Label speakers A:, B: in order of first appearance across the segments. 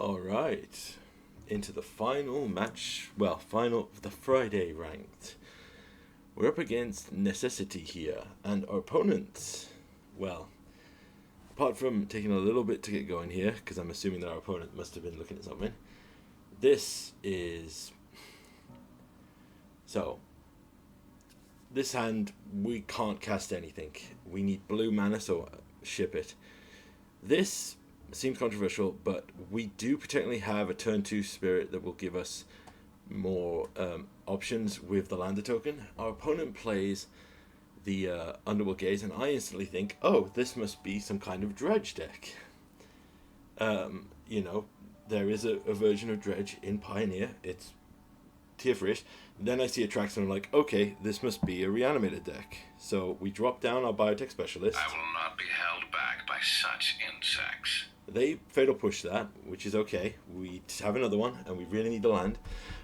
A: Alright, into the final match, well, final of the Friday ranked. We're up against Necessity here, and our opponent, well, apart from taking a little bit to get going here, because I'm assuming that our opponent must have been looking at something, this is... So, this hand, we can't cast anything. We need blue mana, so ship it. This seems controversial, but we do potentially have a turn 2 spirit that will give us more options with the lander token. Our opponent plays the Underworld Gaze, and I instantly think, oh, this must be some kind of dredge deck. You know, there is a version of dredge in Pioneer. It's tier 3-ish. Then I see a Trax and I'm like, okay, this must be a reanimated deck. So we drop down our Biotech Specialist.
B: I will not be held back by such insects.
A: They fatal push that, which is okay. We have another one, and we really need to land.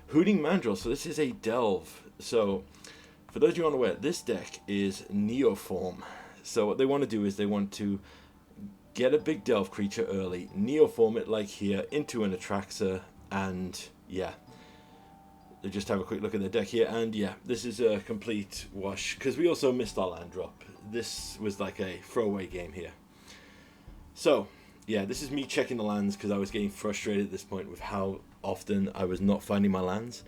A: Hooting Mandrill, so this is a Delve. So, for those of you unaware, this deck is Neoform. So what they want to do is they want to get a big Delve creature early, Neoform it like here, into an Atraxa, and yeah. They just have a quick look at the deck here, and yeah, this is a complete wash, because we also missed our land drop. This was like a throwaway game here. So, yeah, this is me checking the lands because I was getting frustrated at this point with how often I was not finding my lands.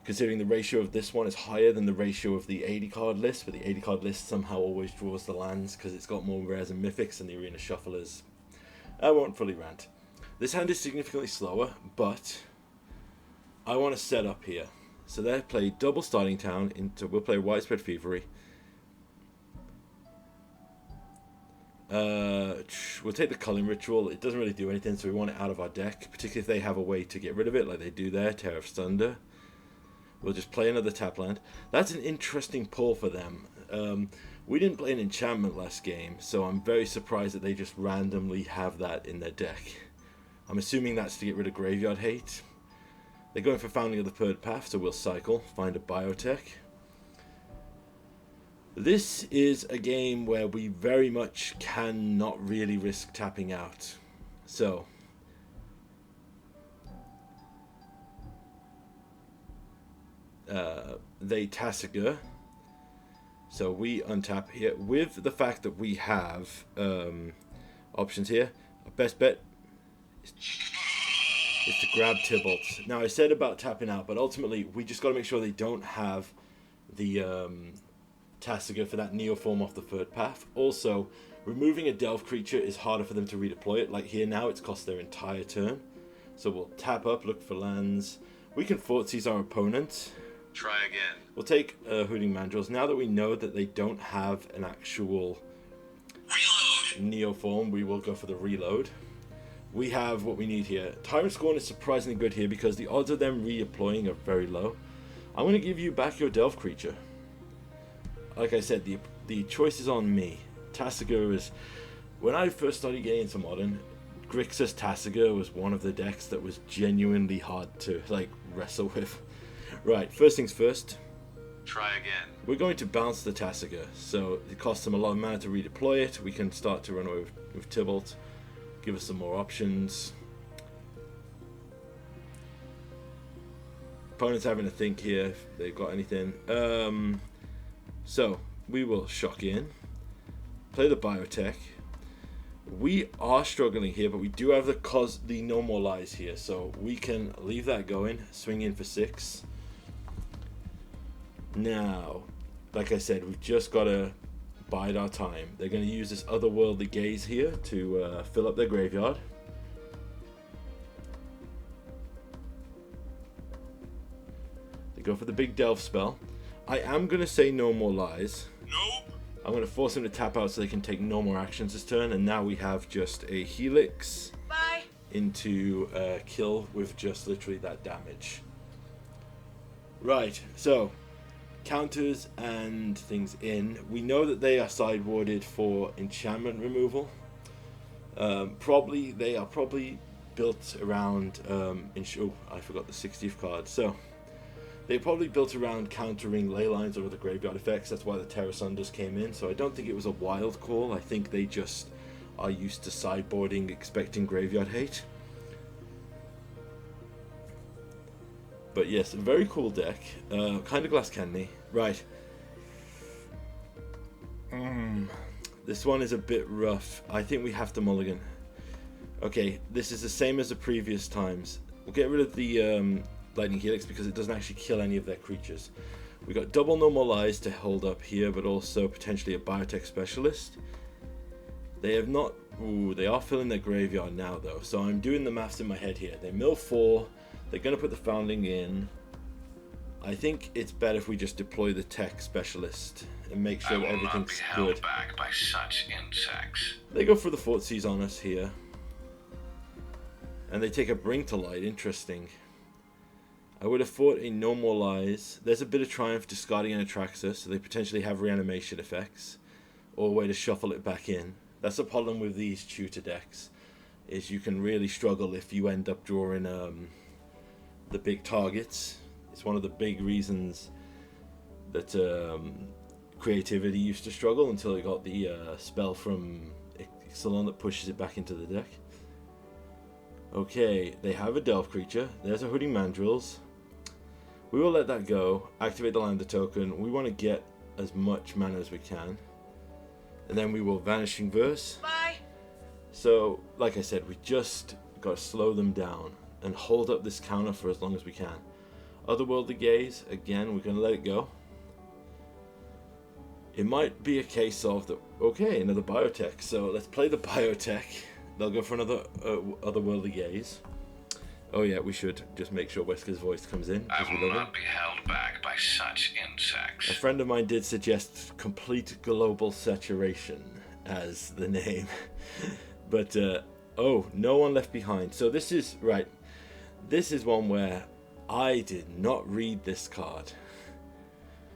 A: Considering the ratio of this one is higher than the ratio of the 80 card list, but the 80 card list somehow always draws the lands because it's got more rares and mythics and the arena shufflers. I won't fully rant. This hand is significantly slower, but I want to set up here. So they play double Starting Town into, we'll play Widespread Thievery. We'll take the Culling Ritual. It doesn't really do anything, so we want it out of our deck, particularly if they have a way to get rid of it like they do there, Terror of Thunder. We'll just play another tap land. That's an interesting pull for them. We didn't play an enchantment last game, so I'm very surprised that they just randomly have that in their deck. I'm assuming that's to get rid of Graveyard Hate. They're going for Founding of the Third Path, so we'll cycle, find a Biotech. This is a game where we very much cannot really risk tapping out. So, they Tasigur. So we untap here. With the fact that we have options here, our best bet is to grab Tybalt. Now I said about tapping out, but ultimately we just got to make sure they don't have the Tasigur for that Neoform off the third path. Also, removing a Delve creature is harder for them to redeploy it. Like here now, it's cost their entire turn. So we'll tap up, look for lands. We can Thoughtseize our opponent.
B: Try again.
A: We'll take Hooting Mandrills. Now that we know that they don't have an actual Neoform, we will go for the reload. We have what we need here. Tyrant Scorn is surprisingly good here because the odds of them redeploying are very low. I'm going to give you back your Delve creature. Like I said, the choice is on me. Tasigur is... When I first started getting into Modern, Grixis Tasigur was one of the decks that was genuinely hard to wrestle with. Right, first things first.
B: Try again.
A: We're going to bounce the Tasigur, so it costs them a lot of mana to redeploy it. We can start to run away with Tybalt. Give us some more options. Opponent's having to think here if they've got anything. So, we will shock in, play the Biotech. We are struggling here, but we do have the No More Lies here, so we can leave that going, swing in for 6. Now, like I said, we've just got to bide our time. They're going to use this Otherworldly Gaze here to fill up their graveyard. They go for the big Delve spell. I am going to say No More Lies.
B: Nope.
A: I'm going to force him to tap out so they can take no more actions this turn. And now we have just a Helix.
C: Bye.
A: Into kill with just literally that damage. Right, so counters and things in. We know that they are sideboarded for enchantment removal. They are probably built around... I forgot the 60th card. So... They probably built around countering ley lines or other graveyard effects. That's why the Terror Sunders came in. So I don't think it was a wild call. I think they just are used to sideboarding expecting graveyard hate. But yes, a very cool deck. Kind of glass candy. Right. This one is a bit rough. I think we have to mulligan. Okay, this is the same as the previous times. We'll get rid of the Lightning Helix because it doesn't actually kill any of their creatures. We got double normalize to hold up here, but also potentially a biotech specialist. They have not... Ooh, they are filling their graveyard now though, so I'm doing the maths in my head here. They mill 4, they're going to put the Foundling in. I think it's better if we just deploy the tech specialist and make sure that everything's good.
B: Back by such insects.
A: They go for the Fortsies on us here. And they take a Bring to Light, interesting. I would have thought a No More Lies. There's a bit of Triumph discarding an Atraxa, so they potentially have reanimation effects. Or a way to shuffle it back in. That's the problem with these tutor decks, is you can really struggle if you end up drawing the big targets. It's one of the big reasons that creativity used to struggle until it got the spell from Ixalan that pushes it back into the deck. Okay, they have a Delve creature. There's a Hooting Mandrills. We will let that go. Activate the Lander token. We want to get as much mana as we can. And then we will Vanishing Verse.
C: Bye.
A: So, like I said, we just got to slow them down and hold up this counter for as long as we can. Otherworldly Gaze, again, we're going to let it go. It might be a case of, okay, another Biotech. So let's play the Biotech. They'll go for another Otherworldly Gaze. Oh yeah, we should just make sure Wesker's voice comes in.
B: I will not be held back by such insects.
A: A friend of mine did suggest Complete Global Saturation as the name. But, oh, No One Left Behind. So this is, right, this is one where I did not read this card.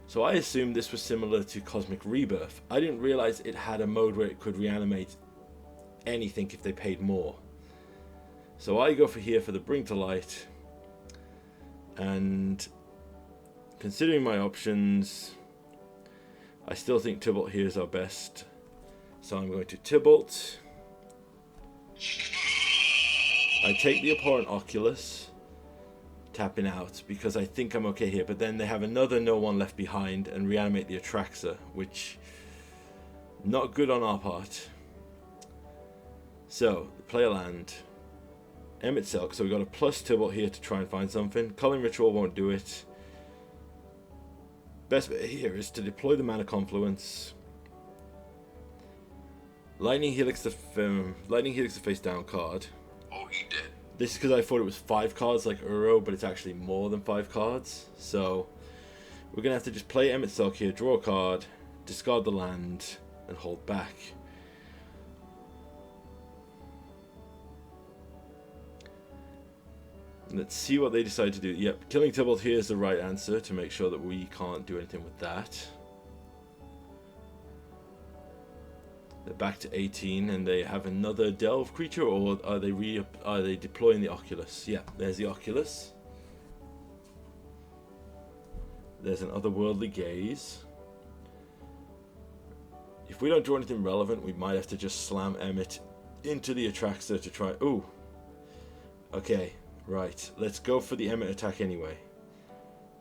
A: So I assumed this was similar to Cosmic Rebirth. I didn't realize it had a mode where it could reanimate anything if they paid more. So I go for here for the Bring to Light, and considering my options, I still think Tybalt here is our best. So I'm going to Tybalt. I take the Abhorrent Oculus, tapping out because I think I'm okay here, but then they have another No One Left Behind and reanimate the Atraxa, which not good on our part. So play a land. Emmet Selk, so we got a plus Tybalt here to try and find something. Culling Ritual won't do it. Best bit here is to deploy the Mana Confluence. Lightning Helix the face down card.
B: Oh, he did.
A: This is because I thought it was 5 cards like Uro, but it's actually more than 5 cards. So we're gonna have to just play Emmet Selk here, draw a card, discard the land, and hold back. Let's see what they decide to do. Yep, killing Tybalt here is the right answer to make sure that we can't do anything with that. They're back to 18 and they have another Delve creature, or are they deploying the Oculus? Yeah, there's the Oculus. There's an Otherworldly Gaze. If we don't draw anything relevant, we might have to just slam Emmet into the Atraxa to try... Ooh. Okay. Right, let's go for the Emmet attack anyway.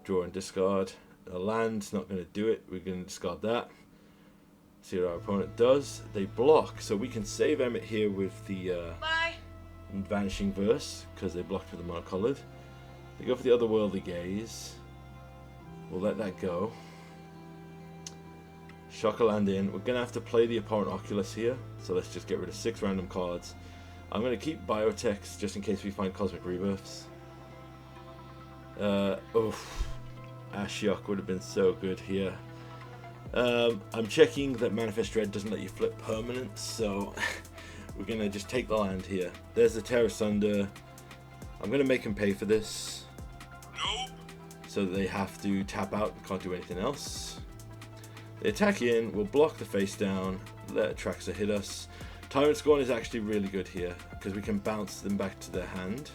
A: Draw and discard. A land's not going to do it. We're going to discard that. See what our opponent does. They block, so we can save Emmet here with the Vanishing Verse, because they blocked with the monocolored. They go for the Otherworldly Gaze. We'll let that go. Shock a land in. We're going to have to play the Abhorrent Oculus here, so let's just get rid of 6 random cards. I'm going to keep Biotechs just in case we find Cosmic Rebirths. Ashiok would have been so good here. I'm checking that Manifest Dread doesn't let you flip permanents, so we're going to just take the land here. There's the Terra Sunder. I'm going to make them pay for this.
B: Nope.
A: So that they have to tap out and can't do anything else. They attack in, we'll block the face down, let Atraxa hit us. Tyrant Scorn is actually really good here, because we can bounce them back to their hand.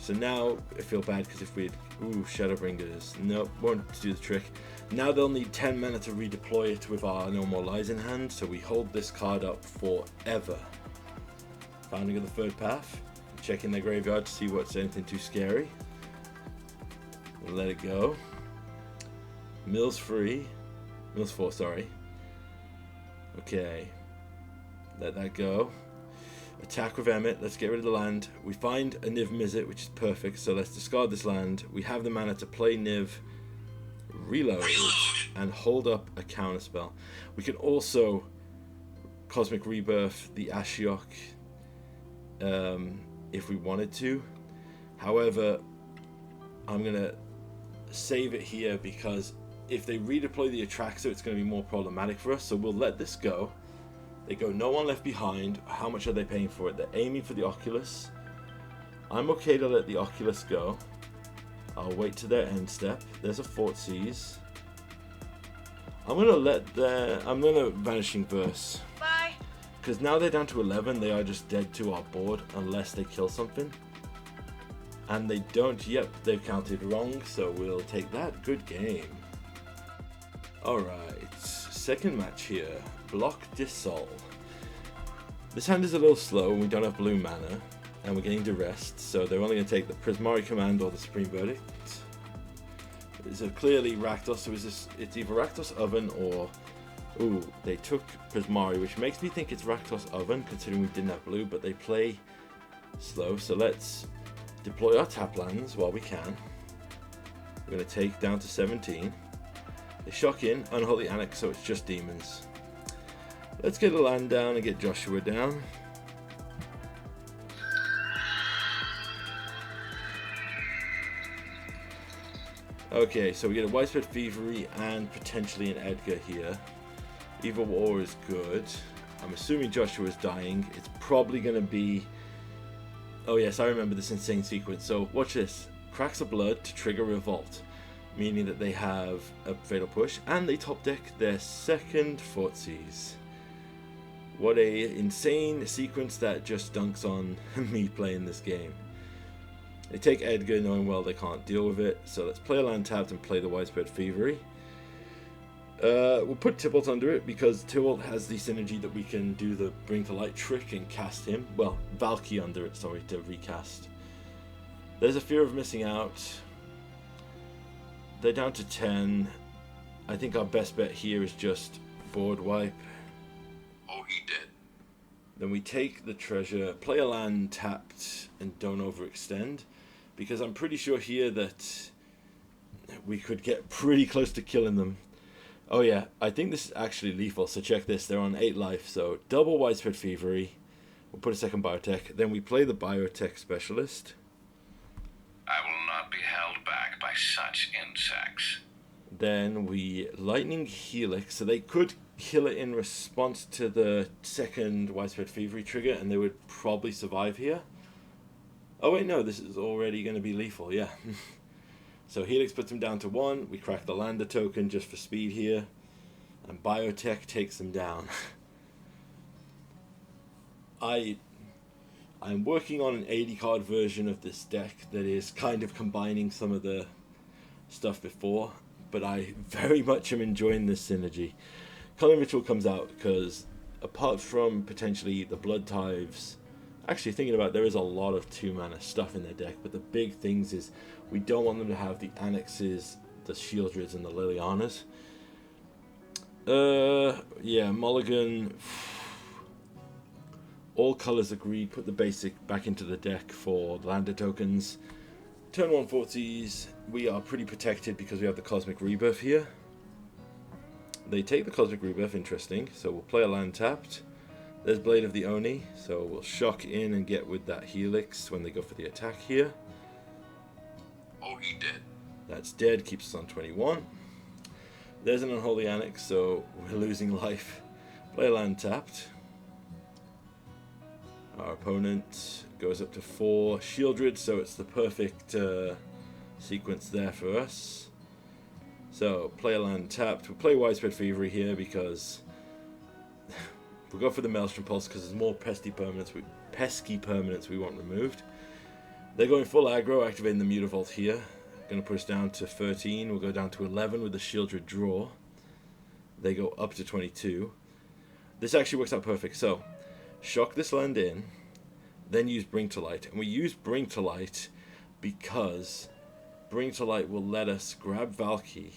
A: So now I feel bad because if we Shadowbringers, nope, won't do the trick. Now they'll need 10 mana to redeploy it with our No More Lies in hand, so we hold this card up forever. Founding of the Third Path, checking their graveyard to see what's anything too scary. We'll let it go. Mills 4, sorry. Okay, let that go. Attack with Emmet, let's get rid of the land. We find a Niv Mizzet, which is perfect, so let's discard this land. We have the mana to play Niv, reload, and hold up a counterspell. We can also Cosmic Rebirth the Ashiok if we wanted to. However, I'm going to save it here because if they redeploy the Atraxa, it's going to be more problematic for us, so we'll let this go. They go No One Left Behind. How much are they paying for it? They're aiming for the Oculus. I'm okay to let the Oculus go. I'll wait to their end step. There's a Thoughtseize. I'm gonna Vanishing Verse.
C: Bye.
A: Because now they're down to 11, they are just dead to our board unless they kill something. And they don't. Yep, they've counted wrong, so we'll take that. Good game. Alright, second match here. Block Dissolve. This hand is a little slow, we don't have blue mana, and we're getting duressed, so they're only going to take the Prismari Command or the Supreme Verdict. So clearly Rakdos, so it's either Rakdos Oven or... Ooh, they took Prismari, which makes me think it's Rakdos Oven, considering we didn't have blue, but they play slow, so let's deploy our tap lands while we can. We're going to take down to 17. They shock in, Unholy Annex, so it's just demons. Let's get a land down and get Joshua down. Okay, so we get a Widespread Thievery and potentially an Edgar here. Evil War is good. I'm assuming Joshua's dying. It's probably going to be... Oh yes, I remember this insane sequence. So watch this. Cracks of Blood to trigger Revolt, meaning that they have a Fatal Push, and they top deck their second Thoughtseize. What a insane sequence that just dunks on me playing this game. They take Edgar knowing well they can't deal with it, so let's play a land tapped and play the Widespread Thievery. We'll put Tybalt under it because Tybalt has the synergy that we can do the Bring to Light trick and cast him. Well, Valky under it, sorry, to recast. There's a fear of missing out. They're down to 10. I think our best bet here is just board wipe.
B: Oh, he did.
A: Then we take the treasure, play a land tapped, and don't overextend. Because I'm pretty sure here that we could get pretty close to killing them. Oh yeah, I think this is actually lethal, so check this. They're on 8 life, so double Widespread Thievery. We'll put a second Biotech. Then we play the Biotech Specialist.
B: I will not be held back by such insects.
A: Then we Lightning Helix, so they could kill it in response to the second Widespread Thievery trigger, and they would probably survive here. Oh wait, no, this is already going to be lethal, yeah. So Helix puts them down to 1, we crack the Lander token just for speed here, and Biotech takes them down. I'm working on an 80 card version of this deck that is kind of combining some of the stuff before, but I very much am enjoying this synergy. Culling Ritual comes out because apart from potentially the Blood Tithes, actually thinking about it, there is a lot of 2 mana stuff in their deck, but the big things is we don't want them to have the Annexes, the Shieldreds, and the Lilianas. Yeah, Mulligan. All colors agreed. Put the basic back into the deck for Lander tokens. Turn 1 Thoughtseize. We are pretty protected because we have the Cosmic Rebirth here. They take the Cosmic Rebirth, interesting. So we'll play a land tapped. There's Blade of the Oni, so we'll shock in and get with that Helix when they go for the attack here.
B: Oh, he did.
A: That's dead, keeps us on 21. There's an Unholy Annex, so we're losing life. Play a land tapped. Our opponent goes up to 4 Shieldred, so it's the perfect sequence there for us. So, play a land tapped. We'll play Widespread Thievery here because we'll go for the Maelstrom Pulse because there's more pesky permanents we want removed. They're going full aggro, activating the Mutavault here. Going to push down to 13. We'll go down to 11 with the Shieldred draw. They go up to 22. This actually works out perfect. So, shock this land in, then use Bring to Light. And we use Bring to Light because Bring to Light will let us grab Valky.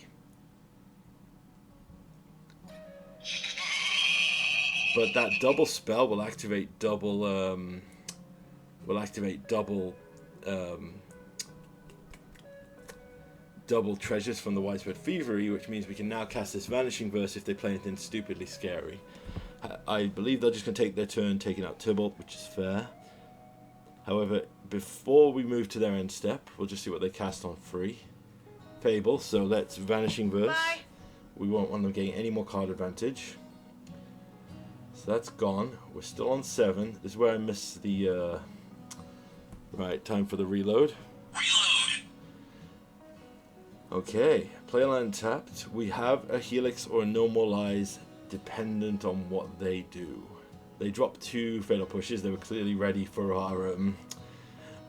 A: But that double spell will activate double double treasures from the Widespread Thievery, which means we can now cast this Vanishing Verse if they play anything stupidly scary. I believe they're just going to take their turn taking out Tybalt, which is fair. However, before we move to their end step, we'll just see what they cast on free. Fable, so let's Vanishing Verse.
C: Bye.
A: We won't want them getting any more card advantage. So that's gone. We're still on 7. This is where I missed the... Right, time for the reload. Okay, play a land tapped. We have a Helix or a No More Lies dependent on what they do. They dropped 2 Fatal Pushes. They were clearly ready for our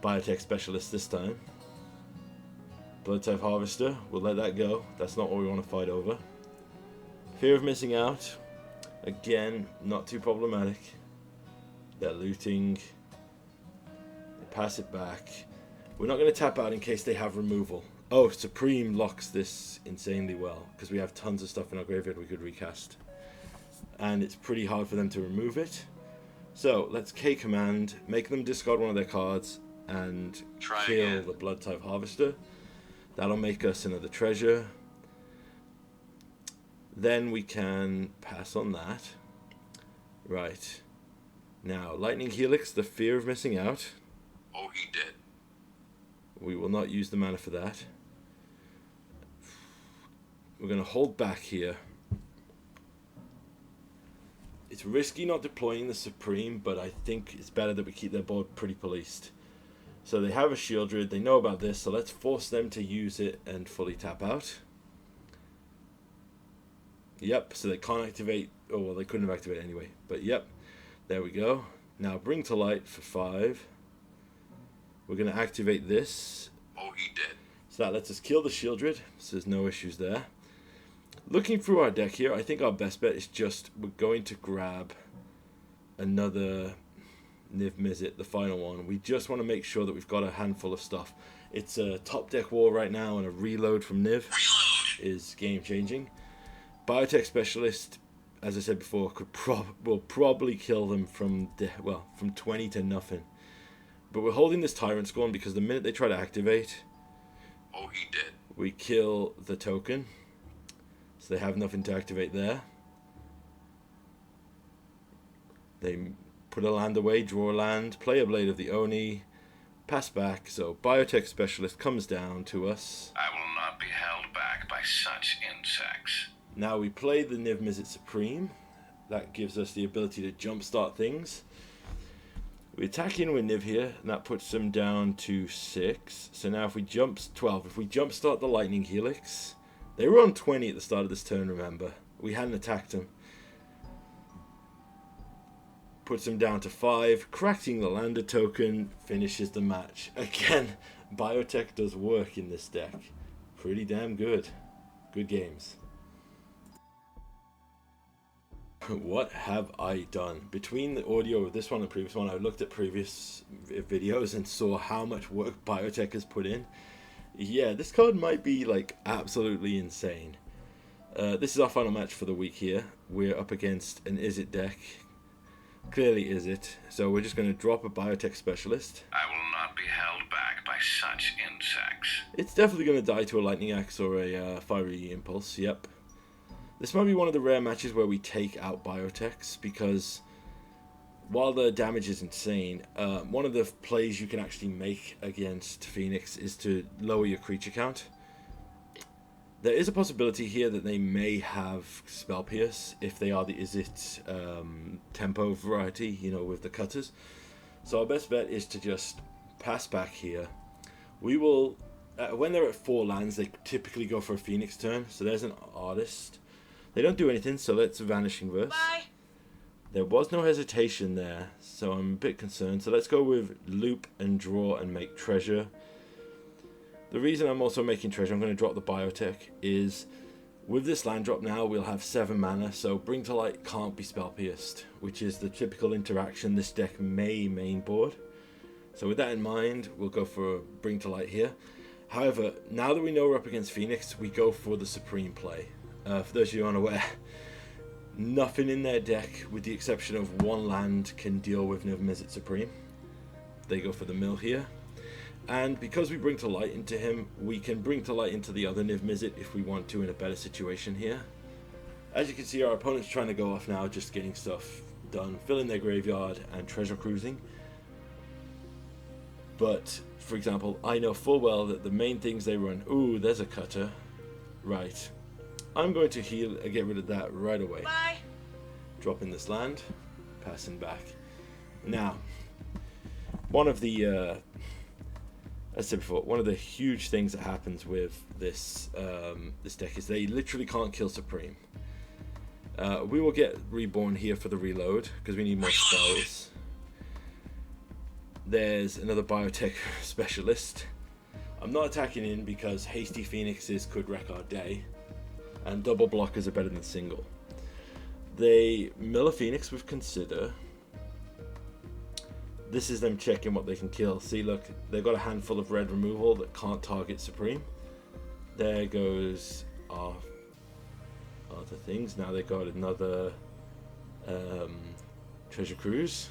A: Biotech Specialist this time. Blood Type Harvester, we'll let that go. That's not what we want to fight over. Fear of Missing Out. Again, not too problematic. They're looting. They pass it back. We're not going to tap out in case they have removal. Oh, Supreme locks this insanely well, because we have tons of stuff in our graveyard we could recast. And it's pretty hard for them to remove it. So, let's K-Command, make them discard one of their cards, and kill the Blood Type Harvester. That'll make us another treasure. Then we can pass on that. Right. Now, Lightning Helix, the Fear of Missing Out.
B: Oh, he did.
A: We will not use the mana for that. We're going to hold back here. It's risky not deploying the Supreme, but I think it's better that we keep their board pretty policed. So they have a Shieldred, they know about this, so let's force them to use it and fully tap out. Yep, so they can't activate, oh well, they couldn't have activated anyway, but yep, there we go. Now Bring to Light for 5. We're going to activate this.
B: Oh, he did.
A: So that lets us kill the Shieldred, so there's no issues there. Looking through our deck here, I think our best bet is just, we're going to grab another Niv Mizzet, the final one. We just want to make sure that we've got a handful of stuff. It's a top deck war right now, and a reload from Niv is game changing. Biotech Specialist, as I said before, will probably kill them from 20 to nothing. But we're holding this Tyrant Scorn because the minute they try to activate,
B: oh, he did.
A: We kill the token. So they have nothing to activate there. They put a land away, draw a land, play a Blade of the Oni, pass back. So Biotech Specialist comes down to us.
B: I will not be held back by such insects.
A: Now we play the Niv Mizzet Supreme. That gives us the ability to jumpstart things. We attack in with Niv here, and that puts them down to 6. So now if we jump 12, if we jumpstart the Lightning Helix, they were on 20 at the start of this turn, remember. We hadn't attacked them. Puts them down to 5. Cracking the Lander token finishes the match. Again, Biotech does work in this deck. Pretty damn good. Good games. What have I done? Between the audio of this one and the previous one, I looked at previous videos and saw how much work Biotech has put in. Yeah, this card might be like absolutely insane. This is our final match for the week here. We're up against an Izzet deck. Clearly Izzet. So we're just going to drop a Biotech Specialist.
B: I will not be held back by such insects.
A: It's definitely going to die to a Lightning Axe or a Fiery Impulse, yep. This might be one of the rare matches where we take out Biotechs, because while the damage is insane, one of the plays you can actually make against Pheonix is to lower your creature count. There is a possibility here that they may have Spell Pierce if they are the Izzet tempo variety, you know, with the cutters. So our best bet is to just pass back here. We will, when they're at 4 lands, they typically go for a Pheonix turn. So there's an Artist. They don't do anything, so let's Vanishing Verse.
C: Bye.
A: There was no hesitation there, so I'm a bit concerned. So let's go with loop and draw and make treasure. The reason I'm also making treasure, I'm going to drop the biotech, is with this land drop now, we'll have 7 mana, so Bring to Light can't be spell pierced, which is the typical interaction this deck may mainboard. So with that in mind, we'll go for Bring to Light here. However, now that we know we're up against Pheonix, we go for the Supreme play. For those of you unaware, nothing in their deck, with the exception of 1 land, can deal with Niv-Mizzet Supreme. They go for the mill here. And because we Bring to Light into him, we can Bring to Light into the other Niv-Mizzet if we want to in a better situation here. As you can see, our opponent's trying to go off now, just getting stuff done, filling their graveyard and treasure cruising. But, for example, I know full well that the main things they run... Ooh, there's a cutter. Right. I'm going to heal and get rid of that right away.
C: Bye.
A: Dropping this land, passing back. Now, one of the... as I said before, one of the huge things that happens with this this deck is they literally can't kill Supreme. We will get Reborn here for the reload, because we need more spells. There's another Biotech Specialist. I'm not attacking in because Hasty Phoenixes could wreck our day, and double blockers are better than single. They mill a Phoenix with Consider. This is them checking what they can kill. See, look, they've got a handful of red removal that can't target Supreme. There goes our other things. Now they've got another Treasure Cruise.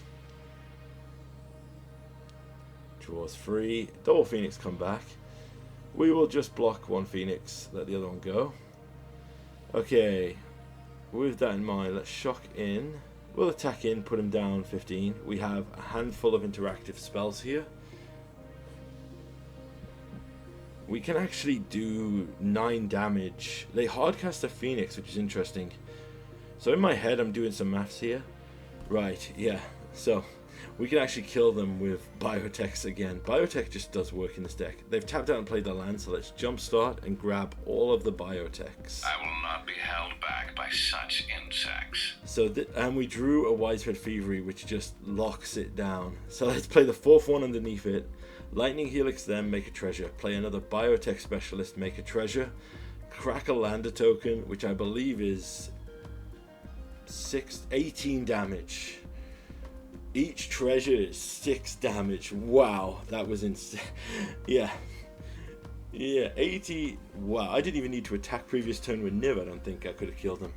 A: Draws 3. Double Phoenix come back. We will just block 1 Phoenix, let the other one go. Okay, with that in mind, let's shock in. We'll attack in, put him down 15. We have a handful of interactive spells here. We can actually do 9 damage. They hardcast a Phoenix, which is interesting. So in my head, I'm doing some maths here. Right, yeah. So we can actually kill them with Biotechs again. Biotech just does work in this deck. They've tapped out and played their land, so let's jumpstart and grab all of the Biotechs.
B: I will not be held back by such insects.
A: So and we drew a Widespread Thievery, which just locks it down. So let's play the 4th one underneath it. Lightning Helix, then make a treasure. Play another Biotech Specialist, make a treasure. Crack a Lander token, which I believe is 18 damage. Each treasure is 6 damage. Wow, that was insane. Yeah, 80. Wow, I didn't even need to attack previous turn with Niv. I don't think I could have killed them.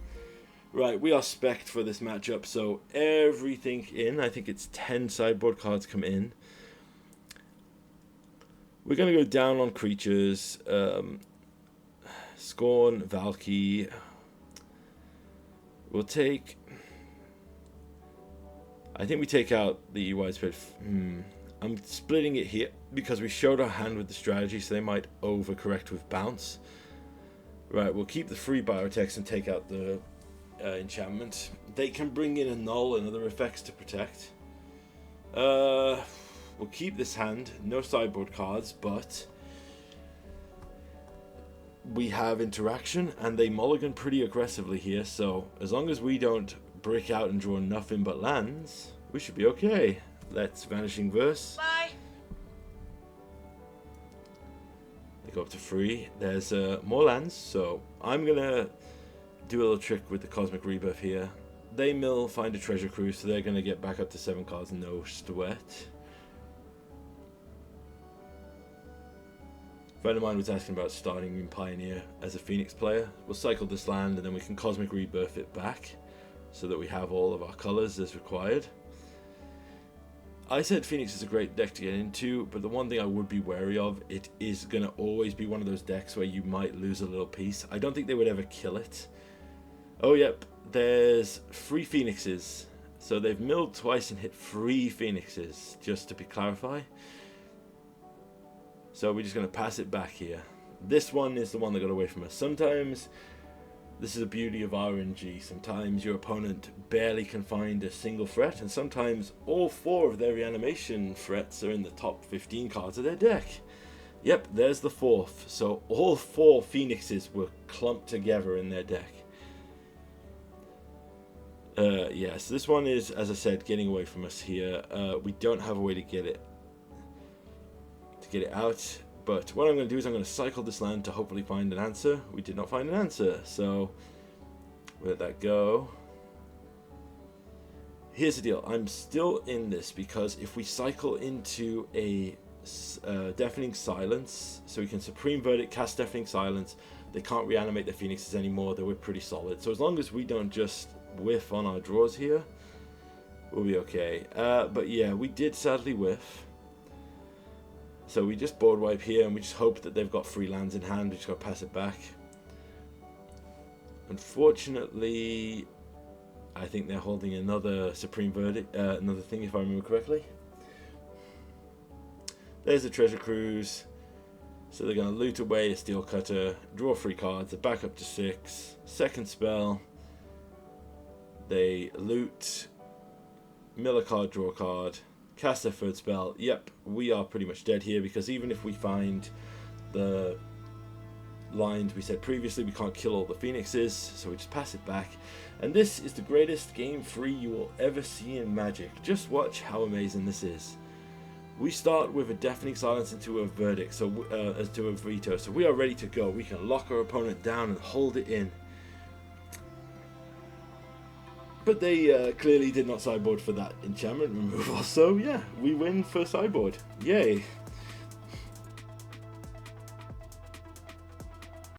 A: Right, we are spec'd for this matchup, so everything in. I think it's 10 sideboard cards come in. We're going to go down on creatures. Scorn, Valky. We'll take... I think we take out the Widespread. I'm splitting it here because we showed our hand with the strategy, so they might overcorrect with bounce. Right, we'll keep the free Biotechs and take out the enchantment. They can bring in a null and other effects to protect. We'll keep this hand. No sideboard cards, but we have interaction, and they mulligan pretty aggressively here, so as long as we don't brick out and draw nothing but lands, we should be okay. Let's Vanishing Verse.
C: Bye.
A: They go up to 3. There's more lands, so I'm gonna do a little trick with the Cosmic Rebirth here. They mill, find a Treasure Cruise, so they're gonna get back up to 7 cards, no sweat. A friend of mine was asking about starting in Pioneer as a Phoenix player. We'll cycle this land and then we can Cosmic Rebirth it back, so that we have all of our colors as required. I said Phoenix is a great deck to get into, but the one thing I would be wary of, it is going to always be one of those decks where you might lose a little piece. I don't think they would ever kill it. Oh, yep, there's 3 Phoenixes. So they've milled twice and hit 3 Phoenixes, just to be clarify. So we're just going to pass it back here. This one is the one that got away from us. Sometimes... this is the beauty of RNG. Sometimes your opponent barely can find a single threat, and sometimes all 4 of their reanimation threats are in the top 15 cards of their deck. Yep, there's the 4th. So all 4 Phoenixes were clumped together in their deck. Yes, this one is, as I said, getting away from us here. We don't have a way to get it out. But what I'm going to do is I'm going to cycle this land to hopefully find an answer. We did not find an answer, so let that go. Here's the deal. I'm still in this because if we cycle into a Deafening Silence, so we can Supreme Verdict, cast Deafening Silence, they can't reanimate the Phoenixes anymore, though we're pretty solid. So as long as we don't just whiff on our draws here, we'll be okay. But yeah, we did sadly whiff. So we just board wipe here, and we just hope that they've got free lands in hand. We just got to pass it back. Unfortunately, I think they're holding another Supreme Verdict, another thing if I remember correctly. There's the Treasure Cruise. So they're going to loot away a Steel Cutter, draw 3 cards, they're back up to 6. Second spell, they loot, mill a card, draw a card, cast their third spell. Yep, we are pretty much dead here because even if we find the lines we said previously, we can't kill all the Phoenixes, so we just pass it back. And this is the greatest game 3 you will ever see in Magic. Just watch how amazing this is. We start with a Deafening Silence into a Verdict, so as to a Veto, so we are ready to go. We can lock our opponent down and hold it in. But they clearly did not sideboard for that enchantment removal, so yeah, we win for sideboard. Yay!